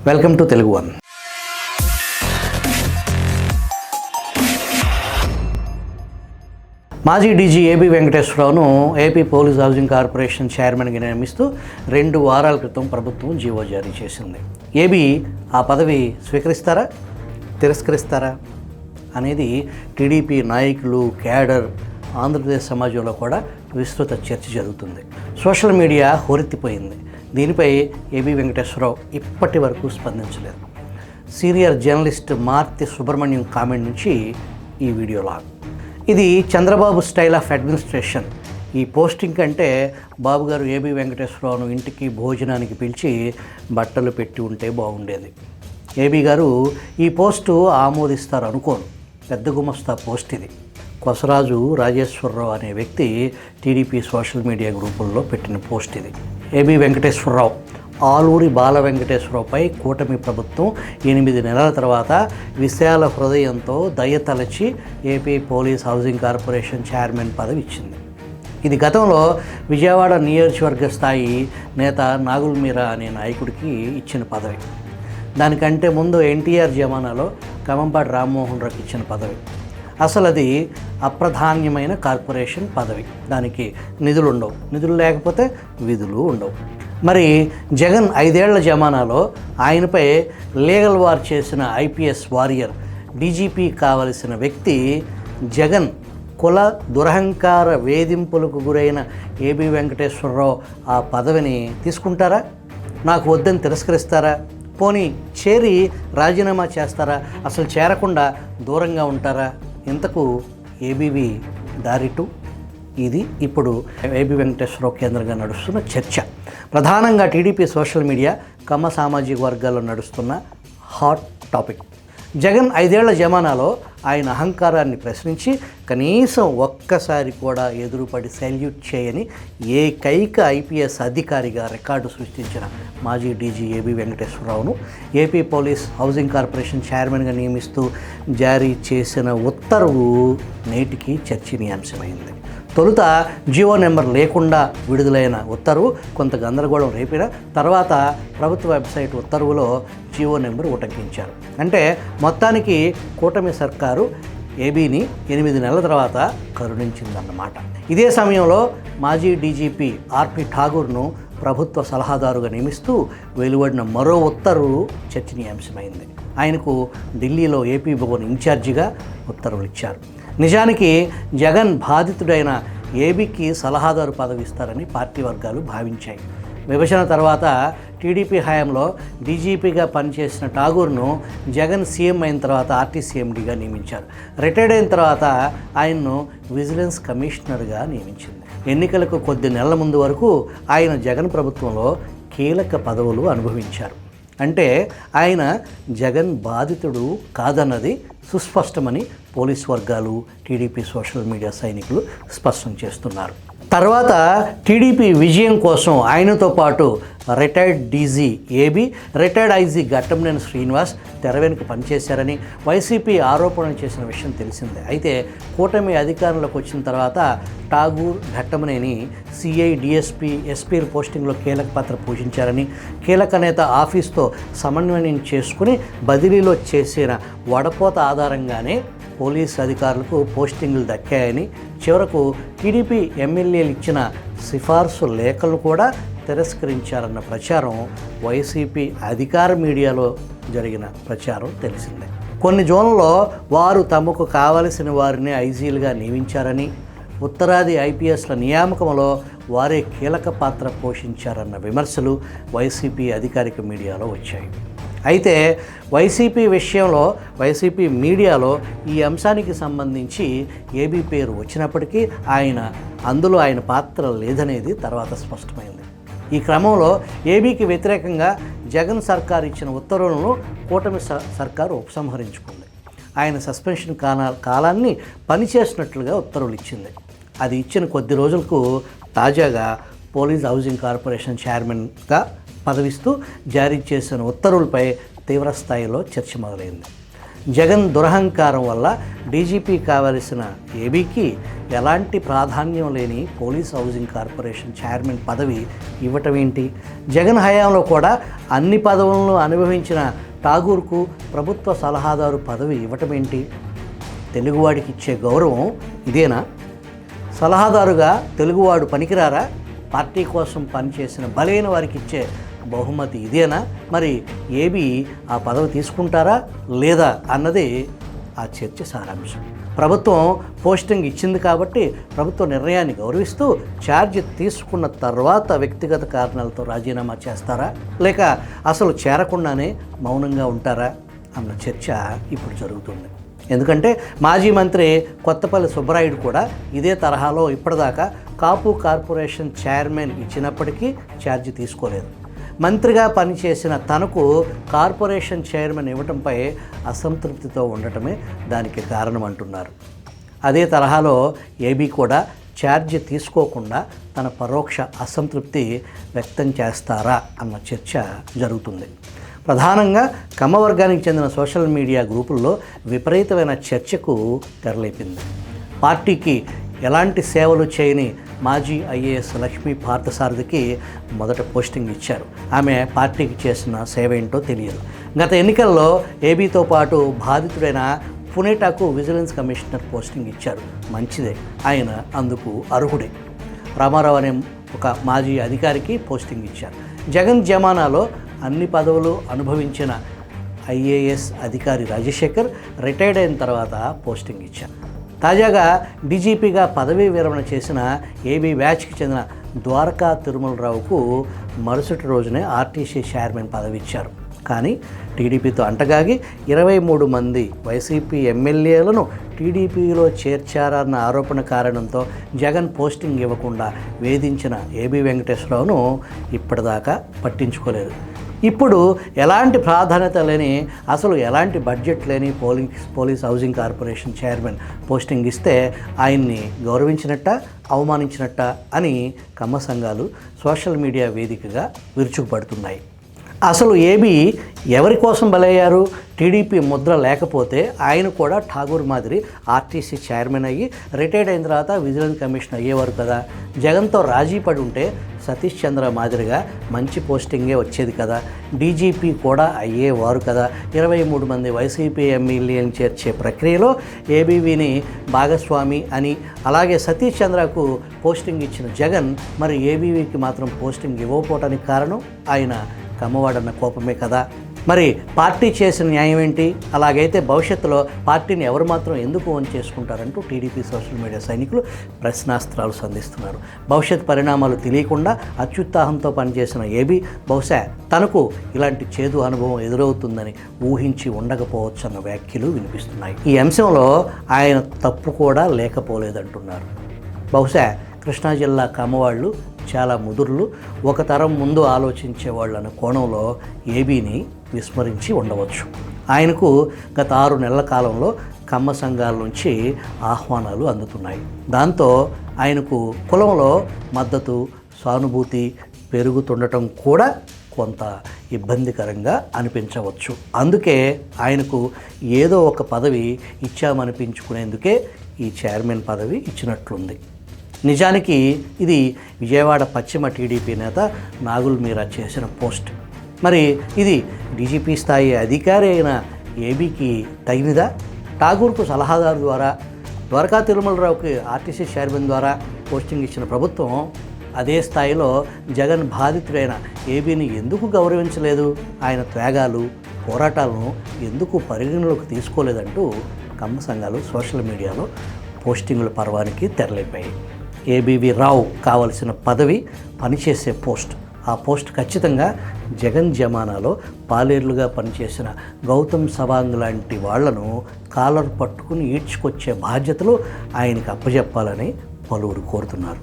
Welcome to Telugu one. మాజీ DG AB వెంకటేశ్వరరావును AP police housing corporation చైర్మన్గా నియమిస్తూ 2 వారాల క్రితం ప్రభుత్వం జీవో జారీ చేసింది. ఏబీ ఆ పదవి స్వీకరిస్తారా, తిరస్కరిస్తారా అనేది టీడీపీ నాయకులు, క్యాడర్, ఆంధ్రప్రదేశ్ సమాజంలో కూడా విస్తృత చర్చ జరుగుతుంది. సోషల్ మీడియా హోరెత్తిపోయింది. దీనిపై ఏబీ వెంకటేశ్వరరావు ఇప్పటి వరకు స్పందించలేదు. Senior journalist Marthi Subrahmanyam comment నుంచి ఈ వీడియో లాగ్. ఇది చంద్రబాబు స్టైల్ ఆఫ్ అడ్మినిస్ట్రేషన్. ఈ పోస్టింగ్ కంటే బాబు గారు ఏబీ వెంకటేశ్వరరావును ఇంటికి భోజనానికి పిలిచి బట్టలు పెట్టి ఉంటే బాగుండేది. ఏబీ గారు ఈ పోస్టు ఆమోదిస్తారు అనుకోను. పెద్ద గుమస్తా పోస్ట్ ఇది. కొసరాజు రాజేశ్వరరావు అనే వ్యక్తి టీడీపీ సోషల్ మీడియా గ్రూపుల్లో పెట్టిన పోస్ట్ ఇది. ఏబీ వెంకటేశ్వరరావు ఆలూరి బాల వెంకటేశ్వరరావుపై కూటమి ప్రభుత్వం 8 నెలల తర్వాత విశాల హృదయంతో దయతలచి AP police housing corporation chairman పదవి ఇచ్చింది. ఇది గతంలో విజయవాడ నియోజకవర్గ స్థాయి నేత నాగుల్ మీరా అనే నాయకుడికి ఇచ్చిన పదవి. దానికంటే ముందు ఎన్టీఆర్ జమానాలో కమంపాటి రామ్మోహన్ రావుకి ఇచ్చిన పదవి. అసలు అది అప్రధాన్యమైన కార్పొరేషన్ పదవి. దానికి నిధులు ఉండవు. నిధులు లేకపోతే విధులు ఉండవు. మరి జగన్ 5 ఏళ్ల జమానాలో ఆయనపై లీగల్ వార్ చేసిన ఐపీఎస్ వారియర్, డీజీపీ కావలసిన వ్యక్తి జగన్ కుల దురహంకార వేధింపులకు గురైన ఏబీ వెంకటేశ్వరరావు ఆ పదవిని తీసుకుంటారా? నాకు వద్దని తిరస్కరిస్తారా? పోనీ చేరి రాజీనామా చేస్తారా? అసలు చేరకుండా దూరంగా ఉంటారా? ఇంతకు ఏబీవి దారిటు ఇది ఇప్పుడు ఏబీ వెంకటేశ్వరరావు కేంద్రంగా నడుస్తున్న చర్చ. ప్రధానంగా టీడీపీ సోషల్ మీడియా, కమ్మ సామాజిక వర్గాల్లో నడుస్తున్న హాట్ టాపిక్. జగన్ 5 ఏళ్ల జమానాలో ఆయన అహంకారాన్ని ప్రశ్నించి కనీసం ఒక్కసారి కూడా ఎదురుపడి సెల్యూట్ చేయని ఏకైక ఐపీఎస్ అధికారిగా రికార్డు సృష్టించిన మాజీ డీజీ ఏబీ వెంకటేశ్వరరావును ఏపీ పోలీస్ హౌసింగ్ కార్పొరేషన్ చైర్మన్గా నియమిస్తూ జారీ చేసిన ఉత్తర్వు నేటికి చర్చనీయాంశమైంది. తొలుత జియో నెంబర్ లేకుండా విడుదలైన ఉత్తర్వు కొంత గందరగోళం రేపిన తర్వాత ప్రభుత్వ వెబ్సైట్ ఉత్తర్వులో జియో నెంబర్ ఉటంకించారు. అంటే మొత్తానికి కూటమి సర్కారు ఏబీని 8 నెలల తర్వాత కరుణించిందన్నమాట. ఇదే సమయంలో మాజీ డీజీపీ ఆర్పి ఠాగూర్ను ప్రభుత్వ సలహాదారుగా నియమిస్తూ వెలువడిన మరో ఉత్తర్వు చర్చనీయాంశమైంది. ఆయనకు ఢిల్లీలో ఏపీ భవన్ ఇన్ఛార్జిగా ఉత్తర్వులు ఇచ్చారు. నిజానికి జగన్ బాధితుడైన ఏబీకి సలహాదారు పదవి ఇస్తారని పార్టీ వర్గాలు భావించాయి. విభజన తర్వాత టీడీపీ హయాంలో డీజీపీగా పనిచేసిన ఠాగూర్ను జగన్ సీఎం అయిన తర్వాత ఆర్టీసీఎండీగా నియమించారు. రిటైర్డ్ అయిన తర్వాత ఆయన్ను విజిలెన్స్ కమిషనర్గా నియమించింది. ఎన్నికలకు కొద్ది నెలల ముందు వరకు ఆయన జగన్ ప్రభుత్వంలో కీలక పదవులు అనుభవించారు. అంటే ఆయన జగన్ బాధితుడు కాదన్నది సుస్పష్టమని పోలీస్ వర్గాలు, టీడీపీ సోషల్ మీడియా సైనికులు స్పష్టం చేస్తున్నారు. తర్వాత టీడీపీ విజయం కోసం ఆయనతో పాటు retired DG AB, retired IG Ghattamaneni Srinivas తెర వెనుక పనిచేశారని వైసీపీ ఆరోపణలు చేసిన విషయం తెలిసిందే. అయితే కూటమి అధికారంలోకి వచ్చిన తర్వాత ఠాగూర్, ఘట్టమనేని సిఐ, డిఎస్పీ, ఎస్పీల పోస్టింగ్లో కీలక పాత్ర పోషించారని, కీలక నేత ఆఫీస్తో సమన్వయం చేసుకుని బదిలీలో చేసిన వడపోత ఆధారంగానే పోలీస్ అధికారులకు పోస్టింగులు దక్కాయని, చివరకు టీడీపీ ఎమ్మెల్యేలు ఇచ్చిన సిఫార్సు లేఖలు కూడా తిరస్కరించారన్న ప్రచారం వైసీపీ అధికార మీడియాలో జరిగిన ప్రచారం తెలిసిందే. కొన్ని జోన్లలో వారు తమకు కావలసిన వారిని ఐజీలుగా నియమించారని, ఉత్తరాది ఐపీఎస్ల నియామకంలో వారే కీలక పాత్ర పోషించారన్న విమర్శలు వైసీపీ అధికారిక మీడియాలో వచ్చాయి. అయితే వైసీపీ విషయంలో, వైసీపీ మీడియాలో ఈ అంశానికి సంబంధించి ఏబీ పేరు వచ్చినప్పటికీ అందులో ఆయన పాత్ర లేదనేది తర్వాత స్పష్టమైంది. ఈ క్రమంలో ఏబీకి వ్యతిరేకంగా జగన్ సర్కార్ ఇచ్చిన ఉత్తర్వులను కూటమి సర్కారు ఉపసంహరించుకుంది. ఆయన సస్పెన్షన్ కాలాన్ని పనిచేసినట్లుగా ఉత్తర్వులు ఇచ్చింది. అది ఇచ్చిన కొద్ది రోజులకు తాజాగా పోలీస్ హౌసింగ్ కార్పొరేషన్ చైర్మన్గా పదవిస్తూ జారీ చేసిన ఉత్తర్వులపై తీవ్రస్థాయిలో చర్చ మొదలైంది. జగన్ దురహంకారం వల్ల డీజీపీ కావలసిన ఏబీకి ఎలాంటి ప్రాధాన్యం లేని పోలీస్ హౌసింగ్ కార్పొరేషన్ చైర్మన్ పదవి ఇవ్వటం ఏంటి? జగన్ హయాంలో కూడా అన్ని పదవులను అనుభవించిన ఠాగూర్కు ప్రభుత్వ సలహాదారు పదవి ఇవ్వటం ఏంటి? తెలుగువాడికి ఇచ్చే గౌరవం ఇదేనా? సలహాదారుగా తెలుగువాడు పనికిరారా? పార్టీ కోసం పనిచేసిన బలైన వారికి ఇచ్చే బహుమతి ఇదేనా? మరి ఏబీ ఆ పదవి తీసుకుంటారా లేదా అన్నది ఆ చర్చ సారాంశం. ప్రభుత్వం పోస్టింగ్ ఇచ్చింది కాబట్టి ప్రభుత్వ నిర్ణయాన్ని గౌరవిస్తూ ఛార్జ్ తీసుకున్న తర్వాత వ్యక్తిగత కారణాలతో రాజీనామా చేస్తారా, లేక అసలు చేరకుండానే మౌనంగా ఉంటారా అన్న చర్చ ఇప్పుడు జరుగుతుంది. ఎందుకంటే మాజీ మంత్రి కొత్తపల్లి సుబ్బరాయుడు కూడా ఇదే తరహాలో ఇప్పటిదాకా కాపు కార్పొరేషన్ చైర్మన్ ఇచ్చినప్పటికీ ఛార్జ్ తీసుకోలేదు. మంత్రిగా పనిచేసిన తనకు కార్పొరేషన్ చైర్మన్ ఇవ్వటంపై అసంతృప్తితో ఉండటమే దానికి కారణం అంటున్నారు. అదే తరహాలో ఏబీ కూడా ఛార్జ్ తీసుకోకుండా తన పరోక్ష అసంతృప్తి వ్యక్తం చేస్తారా అన్న చర్చ జరుగుతుంది. ప్రధానంగా కమ్మవర్గానికి చెందిన సోషల్ మీడియా గ్రూపుల్లో విపరీతమైన చర్చకు తెరలేపింది. పార్టీకి ఎలాంటి సేవలు చేయని మాజీ ఐఏఎస్ లక్ష్మీ పార్థసారథికి మొదట పోస్టింగ్ ఇచ్చారు. ఆమె పార్టీకి చేసిన సేవ ఏంటో తెలియదు. గత ఎన్నికల్లో ఏబీతో పాటు బాధితుడైన పునేటాకు విజిలెన్స్ కమిషనర్ పోస్టింగ్ ఇచ్చారు. మంచిదే, ఆయన అందుకు అర్హుడే. రామారావు అనే ఒక మాజీ అధికారికి పోస్టింగ్ ఇచ్చారు. జగన్ జమానాలో అన్ని పదవులు అనుభవించిన ఐఏఎస్ అధికారి రాజశేఖర్ రిటైర్డ్ అయిన తర్వాత పోస్టింగ్ ఇచ్చారు. తాజాగా డీజీపీగా పదవీ విరమణ చేసిన ఏబీ బ్యాచ్కి చెందిన ద్వారకా తిరుమలరావుకు మరుసటి రోజునే ఆర్టీసీ చైర్మన్ పదవి ఇచ్చారు. కానీ టీడీపీతో అంటగాగి 23 మంది వైసీపీ ఎమ్మెల్యేలను టీడీపీలో చేర్చారన్న ఆరోపణ కారణంతో జగన్ పోస్టింగ్ ఇవ్వకుండా వేధించిన ఏబీ వెంకటేశ్వరరావును ఇప్పటిదాకా పట్టించుకోలేదు. ఇప్పుడు ఎలాంటి ప్రాధాన్యత లేని, అసలు ఎలాంటి బడ్జెట్ లేని police housing corporation chairman posting ఇస్తే ఆయన్ని గౌరవించినట్ట, అవమానించినట్ట అని కమ్మ సంఘాలు సోషల్ మీడియా వేదికగా విరుచుకుపడుతున్నాయి. అసలు ఏబీ ఎవరి కోసం బలయ్యారు? టీడీపీ ముద్ర లేకపోతే ఆయన కూడా ఠాగూర్ మాదిరి ఆర్టీసీ చైర్మన్ అయ్యి రిటైర్డ్ అయిన తర్వాత విజిలెన్స్ కమిషన్ అయ్యేవారు కదా. జగన్తో రాజీ పడి ఉంటే సతీష్ చంద్ర మాదిరిగా మంచి పోస్టింగే వచ్చేది కదా. డీజీపీ కూడా అయ్యేవారు కదా. 23 మంది వైసీపీ ఎమ్మెల్యేలను చేర్చే ప్రక్రియలో ఏబీవీని భాగస్వామి అని, అలాగే సతీష్ చంద్రకు పోస్టింగ్ ఇచ్చిన జగన్ మరి ఏబీవీకి మాత్రం పోస్టింగ్ ఇవ్వకపోవటానికి కారణం ఆయన కమ్మవాడన్న కోపమే కదా. మరి పార్టీ చేసిన న్యాయం ఏంటి? అలాగైతే భవిష్యత్తులో పార్టీని ఎవరు మాత్రం ఎందుకు ఓన్ చేసుకుంటారంటూ టీడీపీ సోషల్ మీడియా సైనికులు ప్రశ్నాస్త్రాలు సంధిస్తున్నారు. భవిష్యత్ పరిణామాలు తెలియకుండా అత్యుత్సాహంతో పనిచేసిన ఏబీ బహుశా తనకు ఇలాంటి చేదు అనుభవం ఎదురవుతుందని ఊహించి ఉండకపోవచ్చు అన్న వ్యాఖ్యలు వినిపిస్తున్నాయి. ఈ అంశంలో ఆయన తప్పు కూడా లేకపోలేదంటున్నారు. బహుశా కృష్ణా జిల్లా కమ్మవాళ్ళు చాలా ముదుర్లు, ఒక తరం ముందు ఆలోచించేవాళ్ళు అన్న కోణంలో ఏబీని విస్మరించి ఉండవచ్చు. ఆయనకు గత 6 నెలల కాలంలో కమ్మ సంఘాల నుంచి ఆహ్వానాలు అందుతున్నాయి. దాంతో ఆయనకు కులంలో మద్దతు, సానుభూతి పెరుగుతుండటం కూడా కొంత ఇబ్బందికరంగా అనిపించవచ్చు. అందుకే ఆయనకు ఏదో ఒక పదవి ఇచ్చామనిపించుకునేందుకే ఈ చైర్మన్ పదవి ఇచ్చినట్లుంది. నిజానికి ఇది విజయవాడ పశ్చిమ టీడీపీ నేత నాగుల్ మీరా చేసిన పోస్ట్. మరి ఇది డీజీపీ స్థాయి అధికారి అయిన ఏబీకి తగినదా? ఠాగూర్కు సలహాదారు ద్వారా, ద్వారకా తిరుమలరావుకి ఆర్టీసీ చైర్మన్ ద్వారా పోస్టింగ్ ఇచ్చిన ప్రభుత్వం అదే స్థాయిలో జగన్ బాధితుడైన ఏబీని ఎందుకు గౌరవించలేదు? ఆయన త్యాగాలు, పోరాటాలను ఎందుకు పరిగణలోకి తీసుకోలేదంటూ కమ్మ సంఘాలు సోషల్ మీడియాలో పోస్టింగుల పర్వానికి తెరలేపాయి. ఏబీవీ రావు కావలసిన పదవి, పనిచేసే పోస్ట్. ఆ పోస్ట్ ఖచ్చితంగా జగన్ జమానాలో పాలేర్లుగా పనిచేసిన గౌతమ్ సవాంగ్ లాంటి వాళ్లను కాలర్ పట్టుకుని ఈడ్చుకొచ్చే బాధ్యతలు ఆయనకు అప్పజెప్పాలని పలువురు కోరుతున్నారు.